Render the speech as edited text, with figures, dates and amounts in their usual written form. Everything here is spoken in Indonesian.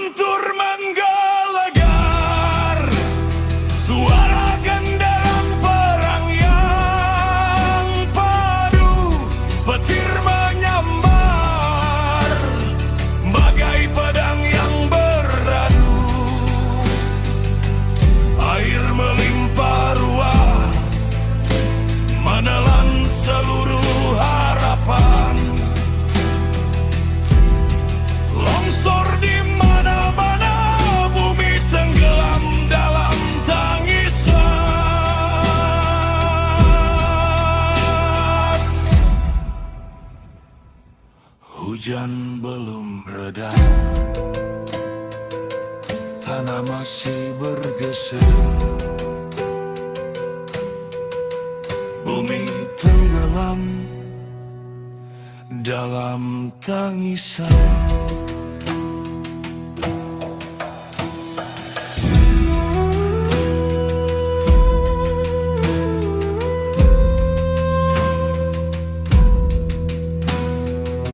Guntur menggelegar, suara genderang perang yang padu, petir menyambar bagai pedang yang beradu. Air melimpah ruah, menelan seluruh harapan. Longsor di mana-mana, bumi tenggelam dalam tangisan. Hujan belum reda, tanah masih bergeser. Bumi tenggelam dalam tangisan.